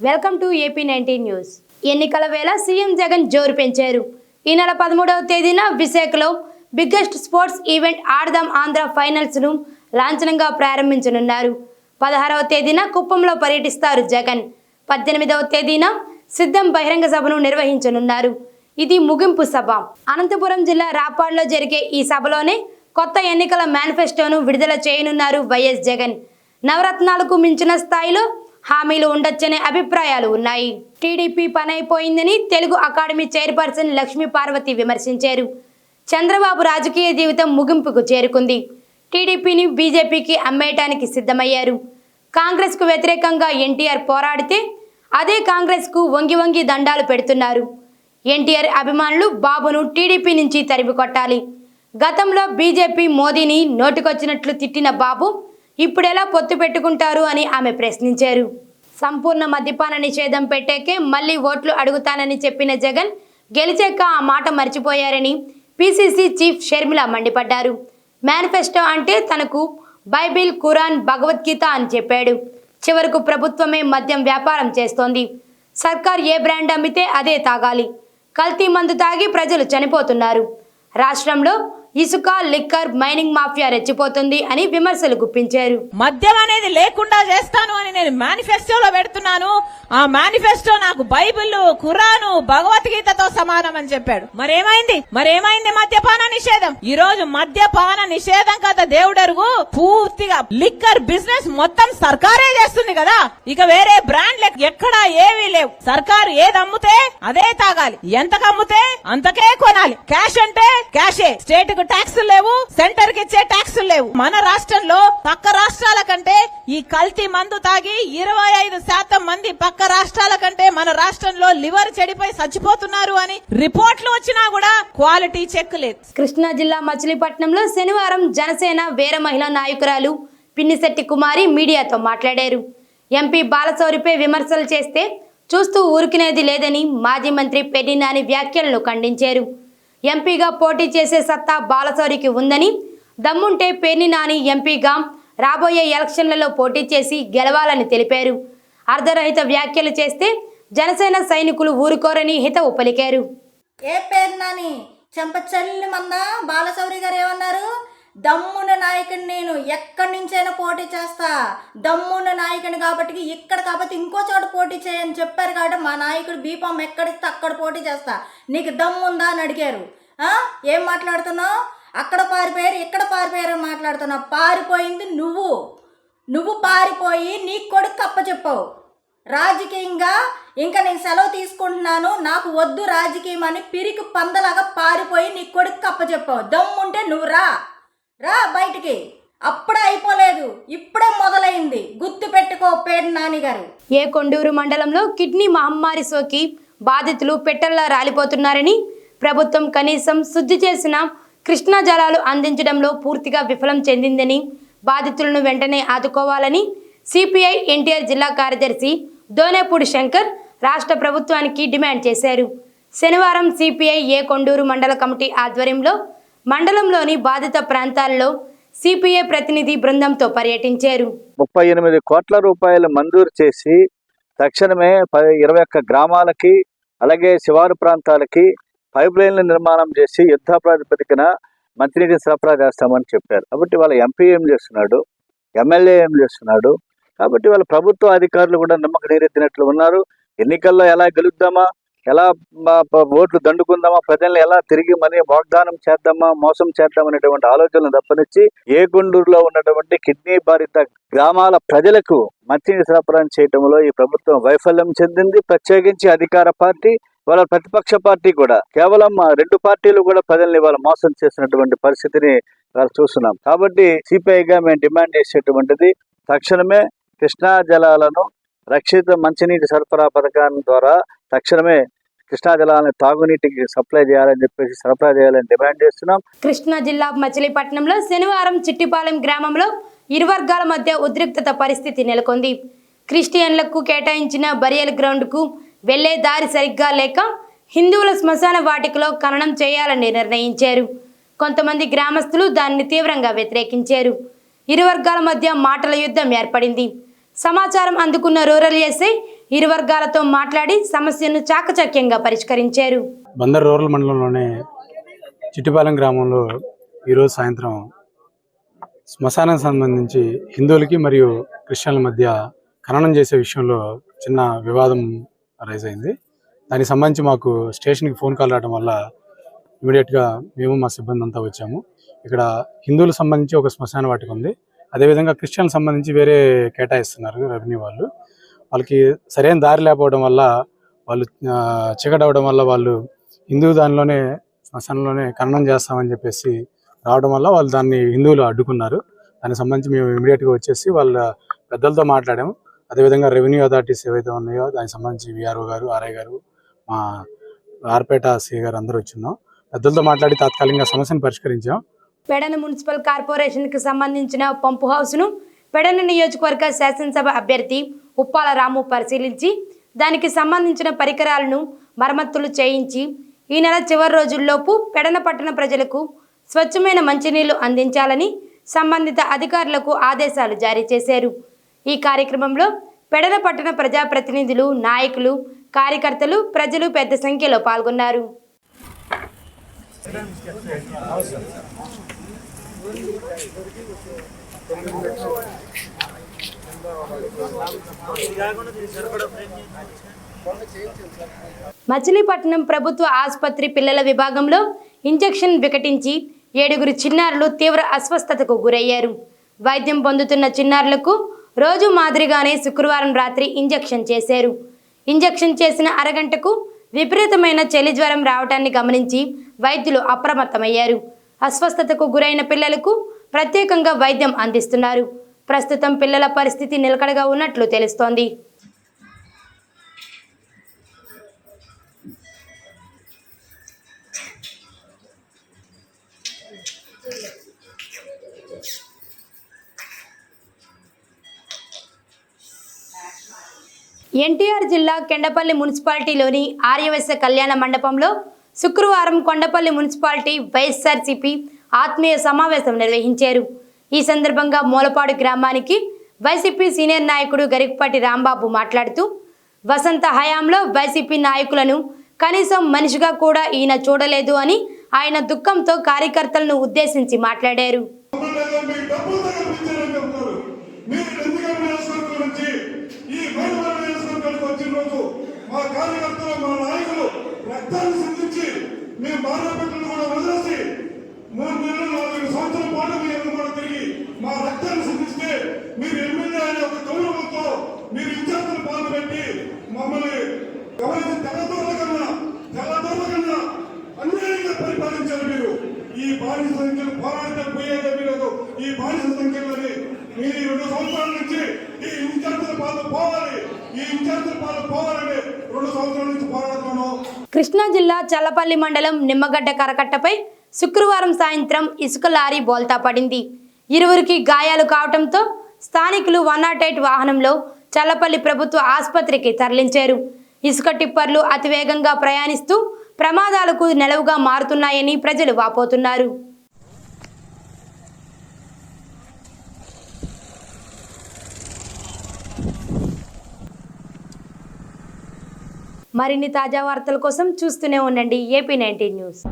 Welcome to AP19 news. ఎన్నికల వేళ CM Jagan జోరు పెంచారు. ఈ నెల 13వ తేదీన విశాఖలో బిగ్గెస్ట్ స్పోర్ట్స్ ఈవెంట్ ఆడదాం ఆంధ్ర ఫైనల్స్ ను లాంఛనంగా ప్రారంభించనున్నారు. 16వ తేదీన కుప్పంలో పర్యటిస్తారు జగన్. 18వ తేదీన సిద్ధం బహిరంగ సభను నిర్వహించనున్నారు. ఇది ముగింపు సభ. అనంతపురం జిల్లా రాపాడులో జరిగే ఈ సభలోనే కొత్త ఎన్నికల మేనిఫెస్టోను విడుదల చేయనున్నారు వైఎస్ జగన్. నవరత్నాలకు మించిన స్థాయిలో హామీలు ఉండొచ్చనే అభిప్రాయాలు ఉన్నాయి. టీడీపీ పనైపోయిందని తెలుగు అకాడమీ చైర్పర్సన్ లక్ష్మీ పార్వతి విమర్శించారు. చంద్రబాబు రాజకీయ జీవితం ముగింపుకు చేరుకుంది. టీడీపీని బీజేపీకి అమ్మేయటానికి సిద్ధమయ్యారు. కాంగ్రెస్కు వ్యతిరేకంగా ఎన్టీఆర్ పోరాడితే అదే కాంగ్రెస్కు వంగి వంగి దండాలు పెడుతున్నారు. ఎన్టీఆర్ అభిమానులు బాబును టీడీపీ నుంచి తరిమి కొట్టాలి. గతంలో బీజేపీ మోదీని నోటికొచ్చినట్లు తిట్టిన బాబు ఇప్పుడెలా పొత్తు పెట్టుకుంటారు అని ఆమె ప్రశ్నించారు. సంపూర్ణ మద్యపాన నిషేధం పెట్టాకే మళ్ళీ ఓట్లు అడుగుతానని చెప్పిన జగన్ గెలిచాక ఆ మాట మర్చిపోయారని పిసిసి చీఫ్ షర్మిల మండిపడ్డారు. మేనిఫెస్టో అంటే తనకు బైబిల్, ఖురాన్, భగవద్గీత అని చెప్పాడు. చివరకు ప్రభుత్వమే మద్యం వ్యాపారం చేస్తోంది. సర్కార్ ఏ బ్రాండ్ అమ్మితే అదే తాగాలి. కల్తీ మందు తాగి ప్రజలు చనిపోతున్నారు. రాష్ట్రంలో ఇసుక, లిక్కర్, మైనింగ్ మాఫియా రెచ్చిపోతుంది అని విమర్శలు గుప్పించారు. మద్యం అనేది లేకుండా చేస్తాను అని నేను మేనిఫెస్టోలో పెడుతున్నాను. ఆ మేనిఫెస్టో నాకు బైబిల్, ఖురాను, భగవద్గీతతో సమానం అని చెప్పాడు. మరేమైంది మద్యపాన నిషేధం? ఈ రోజు మద్యపాన నిషేధం కదా దేవుడరుగు. పూర్తిగా లిక్కర్ బిజినెస్ మొత్తం సర్కారే చేస్తుంది కదా. ఇక వేరే బ్రాండ్ ఎక్కడా ఏవీ లేవు. సర్కారు ఏది అమ్ముతే అదే తాగాలి. ఎంతకు అమ్ముతే అంతకే కొనాలి. క్యాష్ అంటే క్యాషే. స్టేట్ ట్యాక్స్ లేవు, సెంటర్ కి ఇచ్చే ట్యాక్స్ లేవు. మన రాష్ట్రంలో పక్క రాష్ట్రాల కంటే ఈ కల్తీ మందు తాగి 25% మంది పక్క రాష్ట్రాల కంటే మన రాష్ట్రంలో లివర్ చెడిపోయి చచ్చిపోతున్నారు అని రిపోర్ట్లు వచ్చినా కూడా క్వాలిటీ చెక్ లేదు. కృష్ణా జిల్లా మచిలీపట్నంలో శనివారం జనసేన వీర మహిళా నాయకురాలు పిన్నిశెట్టి కుమారి మీడియాతో మాట్లాడారు. ఎంపీ బాలశౌరిపై విమర్శలు చేస్తే చూస్తూ ఊరుకునేది లేదని మాజీ మంత్రి పెద్ది నాని వ్యాఖ్యలను ఖండించారు. ఎంపీగా పోటీ చేసే సత్తా బాలశౌరికి ఉందని, దమ్ముంటే పెద్ది నాని ఎంపీగా రాబోయే ఎలక్షన్లలో పోటీ చేసి గెలవాలని తెలిపారు. అర్ధరహిత వ్యాఖ్యలు చేస్తే జనసేన సైనికులు ఊరుకోరని హితవు పలికారు. ఏ పెద్ది నాని చెంపచెల్లి మన్నా బాలశౌరి గారు ఏమన్నారు? దమ్మున నాయకుని, నేను ఎక్కడి నుంచైనా పోటీ చేస్తా, దమ్మున నాయకుని కాబట్టి ఇక్కడ కాబట్టి ఇంకో చోట పోటీ చేయని చెప్పారు. కాబట్టి మా నాయకుడు బీపం ఎక్కడిస్తే అక్కడ పోటీ చేస్తా, నీకు దమ్ముందా అని అడిగారు. ఏం మాట్లాడుతున్నావు? అక్కడ పారిపోయారు, ఇక్కడ పారిపోయారు అని మాట్లాడుతున్నావు. పారిపోయింది నువ్వు పారిపోయి నీ కొడుకు అప్పచెప్పావు. రాజకీయంగా ఇంకా నేను సెలవు తీసుకుంటున్నాను, నాకు వద్దు రాజకీయం అని పిరికి పందలాగా పారిపోయి నీ కొడుకు అప్పచెప్పావు. దమ్ముంటే నువ్వు రా బయటికి. అప్పుడే అయిపోలేదు, ఇప్పుడే మొదలైంది. గుర్తు పెట్టుకో పెద్ది నాని గారు. కొండూరు మండలంలో కిడ్నీ మహమ్మారి సోకి బాధితులు పెట్టల్లా రాలిపోతున్నారని, ప్రభుత్వం కనీసం శుద్ధి చేసిన కృష్ణా జలాలు అందించడంలో పూర్తిగా విఫలం చెందిందని, బాధితులను వెంటనే ఆదుకోవాలని సిపిఐ ఎన్టీఆర్ జిల్లా కార్యదర్శి దోనేపూడి శంకర్ రాష్ట్ర ప్రభుత్వానికి డిమాండ్ చేశారు. శనివారం సిపిఐ కొండూరు మండల కమిటీ ఆధ్వర్యంలో మండలంలోని బాధిత ప్రాంతాల్లో సిపిఐ ప్రతినిధి బృందంతో పర్యటించారు. 38 కోట్ల రూపాయలు మంజూరు చేసి తక్షణమే 21 గ్రామాలకి అలాగే శివారు ప్రాంతాలకి పైప్ లైన్ల నిర్మాణం చేసి యుద్ధ ప్రాతిపదికన మంచినీటిని సరఫరా చేస్తామని చెప్పారు. కాబట్టి వాళ్ళ ఎంపీ ఏం చేస్తున్నాడు, ఎమ్మెల్యే ఏం చేస్తున్నాడు? కాబట్టి వాళ్ళ ప్రభుత్వ అధికారులు కూడా నమ్మక నీరెత్తినట్లు ఉన్నారు. ఎన్నికల్లో ఎలా గెలుద్దామా, ఎలా ఓట్లు దండుకుందామా, ప్రజల్ని ఎలా తిరిగి మరి వాగ్దానం చేద్దామా, మోసం చేద్దామనేటువంటి ఆలోచనలు తప్పనిచ్చి కొండూరులో ఉన్నటువంటి కిడ్నీ బాధిత గ్రామాల ప్రజలకు మంచినీటి సరఫరా చేయడంలో ఈ ప్రభుత్వం వైఫల్యం చెందింది. ప్రత్యేకించి అధికార పార్టీ, వాళ్ళ ప్రతిపక్ష పార్టీ కూడా కేవలం 2 పార్టీలు కూడా ప్రజల్ని వాళ్ళ మోసం చేసినటువంటి పరిస్థితిని చూస్తున్నాం. కాబట్టి సిపిఐగా మేము డిమాండ్ చేసేటువంటిది తక్షణమే కృష్ణా జలాలను రక్షిత మంచినీటి సరఫరా పథకం ద్వారా తక్షణమే కృష్ణా జలాలను తాగునీటికి సప్లై చేయాలని చెప్పేసి సరఫరా చేయాలని డిమాండ్ చేస్తున్నాం. కృష్ణా జిల్లా మచిలీపట్నంలో శనివారం చిట్టిపాలెం గ్రామంలో ఇరు వర్గాల మధ్య ఉద్రిక్తత పరిస్థితి నెలకొంది. క్రిస్టియన్లకు కేటాయించిన బరియల్ గ్రౌండ్కు వెళ్లే దారి సరిగ్గా లేక హిందువుల శ్మశాన వాటికలో ఖననం చేయాలని నిర్ణయించారు. కొంతమంది గ్రామస్తులు దాన్ని తీవ్రంగా వ్యతిరేకించారు. ఇరు వర్గాల మధ్య మాటల యుద్ధం ఏర్పడింది. సమాచారం అందుకున్న రూరల్ ఎస్ఐ ఇరు వర్గాలతో మాట్లాడి సమస్యను చాకచక్యంగా పరిష్కరించారు. బందర్ రూరల్ మండలంలోని చిట్టిపాలెం గ్రామంలో ఈరోజు సాయంత్రం శ్మశానానికి సంబంధించి హిందువులకి మరియు క్రిస్టియన్ల మధ్య ఖననం చేసే విషయంలో చిన్న వివాదం రైజ్ అయింది. దానికి సంబంధించి మాకు స్టేషన్కి ఫోన్ కాల్ రావడం వల్ల ఇమీడియట్గా మేము మా సిబ్బంది అంతా వచ్చాము. ఇక్కడ హిందువులకు సంబంధించి ఒక శ్మశాన వాటిక ఉంది, అదేవిధంగా క్రిస్టియన్లకు సంబంధించి వేరే కేటాయిస్తున్నారు రెవెన్యూ వాళ్ళు. వాళ్ళకి సరైన దారి లేకపోవడం వల్ల వాళ్ళు చీకటి అవ్వడం వల్ల వాళ్ళు హిందూ దానిలోనే శ్మశానంలోనే ఖననం చేస్తామని చెప్పేసి రావడం వల్ల వాళ్ళు దాన్ని హిందువులు అడ్డుకున్నారు. దానికి సంబంధించి మేము ఇమీడియట్గా వచ్చేసి వాళ్ళ పెద్దలతో మాట్లాడాము. అదేవిధంగా రెవెన్యూ అథారిటీస్ ఏవైతే ఉన్నాయో దానికి సంబంధించి విఆర్ఓ గారు, ఆర్ఐ గారు, మా ఆర్పేట సిఐ గారు అందరూ వచ్చిన్నాం. పెద్దలతో మాట్లాడి తాత్కాలికంగా సమస్యను పరిష్కరించాం. పెడన మున్సిపల్ కార్పొరేషన్కి సంబంధించిన పంపు హౌస్ను పెడన నియోజకవర్గ శాసనసభ అభ్యర్థి ఉప్పాల రాము పరిశీలించి దానికి సంబంధించిన పరికరాలను మరమ్మతులు చేయించి ఈ నెల చివరి రోజుల్లోపు పెడన పట్టణ ప్రజలకు స్వచ్ఛమైన మంచినీళ్లు అందించాలని సంబంధిత అధికారులకు ఆదేశాలు జారీ చేశారు. ఈ కార్యక్రమంలో పెడన పట్టణ ప్రజాప్రతినిధులు, నాయకులు, కార్యకర్తలు, ప్రజలు పెద్ద సంఖ్యలో పాల్గొన్నారు. మచిలీపట్నం ప్రభుత్వ ఆసుపత్రి పిల్లల విభాగంలో ఇంజెక్షన్ వికటించి 7 చిన్నారులు తీవ్ర అస్వస్థతకు గురయ్యారు. వైద్యం పొందుతున్న చిన్నారులకు రోజు మాదిరిగానే శుక్రవారం రాత్రి ఇంజెక్షన్ చేశారు. ఇంజెక్షన్ చేసిన అరగంటకు విపరీతమైన చలి జ్వరం రావడాన్ని గమనించి వైద్యులు అప్రమత్తమయ్యారు. అస్వస్థతకు గురైన పిల్లలకు ప్రత్యేకంగా వైద్యం అందిస్తున్నారు. ప్రస్తుతం పిల్లల పరిస్థితి నిలకడగా ఉన్నట్లు తెలుస్తోంది. ఎన్టీఆర్ జిల్లా కొండపల్లి మున్సిపాలిటీలోని ఆర్యవైశ్య కళ్యాణ మండపంలో శుక్రవారం కొండపల్లి మున్సిపాలిటీ వైఎస్ఆర్సీపీ ఆత్మీయ సమావేశం నిర్వహించారు. ఈ సందర్భంగా మూలపాడు గ్రామానికి వైసీపీ సీనియర్ నాయకుడు గరికపాటి రాంబాబు మాట్లాడుతూ వసంత హయాంలో వైసీపీ నాయకులను కనీసం మనిషిగా కూడా ఈయన చూడలేదు అని ఆయన దుఃఖంతో కార్యకర్తలను ఉద్దేశించి మాట్లాడారు. పరిపాలించారు మీరు. ఈ బానిస సంఖ్యలు పోరాడితే పోయేదే మీరు. ఈ బానిస సంఖ్యలని మీరు 2 సంవత్సరాల నుంచి ఈ ఇన్ఛార్జీల పాలన పోవాలి, ఈ ఇన్ఛార్జీల పాలన పోవాలని 2 సంవత్సరాల నుంచి పోరాడుతున్నాను. కృష్ణా జిల్లా చల్లపల్లి మండలం నిమ్మగడ్డ కరకట్టపై శుక్రవారం సాయంత్రం ఇసుక లారీ బోల్తా పడింది. ఇరువురికి గాయాలు కావడంతో స్థానికులు 108 వాహనంలో చల్లపల్లి ప్రభుత్వ ఆసుపత్రికి తరలించారు. ఇసుక టిప్పర్లు అతివేగంగా ప్రయాణిస్తూ ప్రమాదాలకు నెలవుగా మారుతున్నాయని ప్రజలు వాపోతున్నారు. మరిన్ని తాజా వార్తల కోసం చూస్తూనే ఉండండి AP19 న్యూస్.